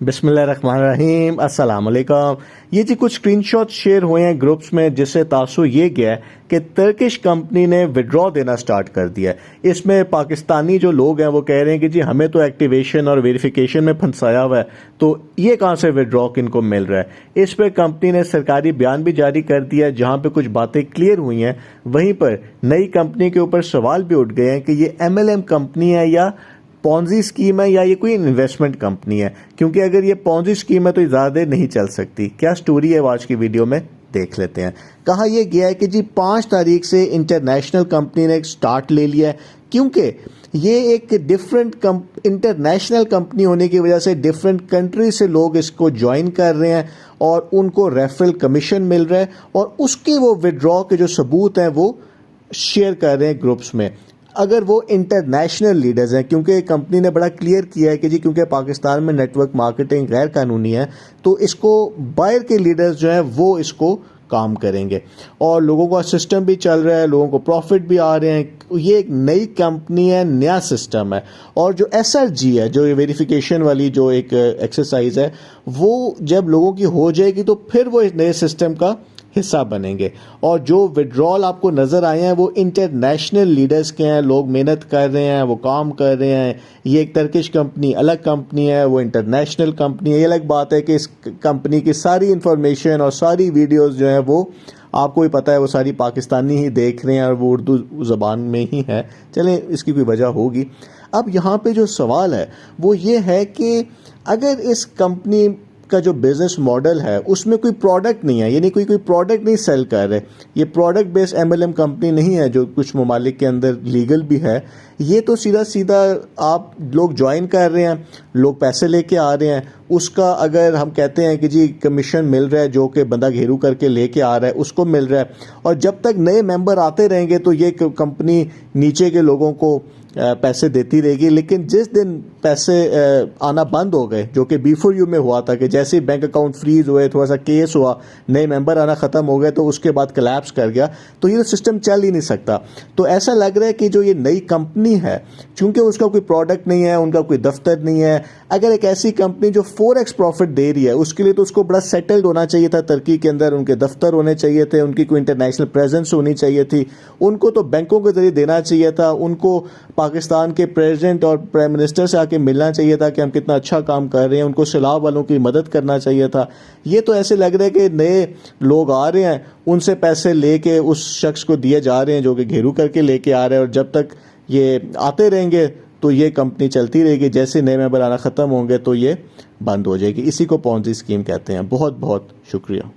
बिस्मिल्लाहिर्रहमानिर्रहीम, अस्सलाम वालेकुम। ये जी कुछ स्क्रीनशॉट शेयर हुए हैं ग्रुप्स में, जिससे तासुर ये गया है कि टर्किश कंपनी ने विड्रॉ देना स्टार्ट कर दिया है। इसमें पाकिस्तानी जो लोग हैं वो कह रहे हैं कि जी हमें तो एक्टिवेशन और वेरिफिकेशन में फंसाया हुआ है, तो ये कहाँ से विड्रॉ किनको मिल रहा है। इस पर कंपनी ने सरकारी बयान भी जारी कर दिया है, जहाँ पे कुछ बातें क्लियर हुई हैं। वहीं पर नई कंपनी के ऊपर सवाल भी उठ गए हैं कि ये MLM कंपनी है या पॉन्जी स्कीम है या ये कोई इन्वेस्टमेंट कंपनी है, क्योंकि अगर ये पॉन्जी स्कीम है तो ज़्यादा देर नहीं चल सकती। क्या स्टोरी है आज की वीडियो में देख लेते हैं। कहा यह गया है कि जी 5 तारीख से इंटरनेशनल कंपनी ने एक स्टार्ट ले लिया है, क्योंकि ये एक डिफरेंट इंटरनेशनल कंपनी होने की वजह से डिफरेंट कंट्री से लोग इसको ज्वाइन कर रहे हैं और उनको रेफरल कमीशन मिल रहा है, और उसके वो विड्रॉ के जो सबूत हैं वो शेयर कर रहे हैं ग्रुप्स में। अगर वो इंटरनेशनल लीडर्स हैं, क्योंकि कंपनी ने बड़ा क्लियर किया है कि जी क्योंकि पाकिस्तान में नेटवर्क मार्केटिंग गैर कानूनी है, तो इसको बाहर के लीडर्स जो हैं वो इसको काम करेंगे और लोगों का सिस्टम भी चल रहा है, लोगों को प्रॉफिट भी आ रहे हैं। ये एक नई कंपनी है, नया सिस्टम है। और जो SRG है, जो वेरिफिकेशन वाली जो एक एक्सरसाइज है, वो जब लोगों की हो जाएगी तो फिर वो इस नए सिस्टम का हिस्सा बनेंगे। और जो विड्रॉल आपको नज़र आए हैं वो इंटरनेशनल लीडर्स के हैं, लोग मेहनत कर रहे हैं, वो काम कर रहे हैं। ये एक टर्किश कंपनी अलग कंपनी है, वो इंटरनेशनल कंपनी है। ये अलग बात है कि इस कंपनी की सारी इंफॉर्मेशन और सारी वीडियोस जो हैं वो आपको ही पता है, वो सारी पाकिस्तानी ही देख रहे हैं और वो उर्दू ज़बान में ही है। चलें, इसकी कोई वजह होगी। अब यहाँ पे जो सवाल है वो ये है कि अगर इस कंपनी का जो बिजनेस मॉडल है उसमें कोई प्रोडक्ट नहीं है, यानी कोई प्रोडक्ट नहीं सेल कर रहे, ये प्रोडक्ट बेस्ड MLM कंपनी नहीं है जो कुछ ममालिक के अंदर लीगल भी है। ये तो सीधा सीधा आप लोग ज्वाइन कर रहे हैं, लोग पैसे लेके आ रहे हैं, उसका अगर हम कहते हैं कि जी कमीशन मिल रहा है जो कि बंदा घेरू करके लेके आ रहा है उसको मिल रहा है। और जब तक नए मेंबर आते रहेंगे तो ये कंपनी नीचे के लोगों को पैसे देती रहेगी। लेकिन जिस दिन पैसे आना बंद हो गए, जो कि B4U में हुआ था कि जैसे ही बैंक अकाउंट फ्रीज हुए, थोड़ा सा केस हुआ, नए मेंबर आना ख़त्म हो गए, तो उसके बाद कोलैप्स कर गया, तो ये सिस्टम चल ही नहीं सकता। तो ऐसा लग रहा है कि जो ये नई कंपनी है, चूंकि उसका कोई प्रोडक्ट नहीं है, उनका कोई दफ्तर नहीं है, अगर एक ऐसी कंपनी जो 4x प्रॉफिट दे रही है उसके लिए तो उसको बड़ा सेटल्ड होना चाहिए था। टर्की के अंदर उनके दफ्तर होने चाहिए थे, उनकी कोई इंटरनेशनल प्रेजेंस होनी चाहिए थी, उनको तो बैंकों के जरिए देना चाहिए था, उनको पाकिस्तान के प्रेसिडेंट और प्राइम मिनिस्टर से आके मिलना चाहिए था कि हम कितना अच्छा काम कर रहे हैं, उनको सैलाब वालों की मदद करना चाहिए था। ये तो ऐसे लग रहा है कि नए लोग आ रहे हैं, उनसे पैसे लेके उस शख्स को दिए जा रहे हैं जो कि घेरू करके लेके आ रहे हैं, और जब तक ये आते रहेंगे तो ये कंपनी चलती रहेगी। जैसे नए मेंबर आना ख़त्म होंगे तो ये बंद हो जाएगी। इसी को पॉन्जी स्कीम कहते हैं। बहुत बहुत शुक्रिया।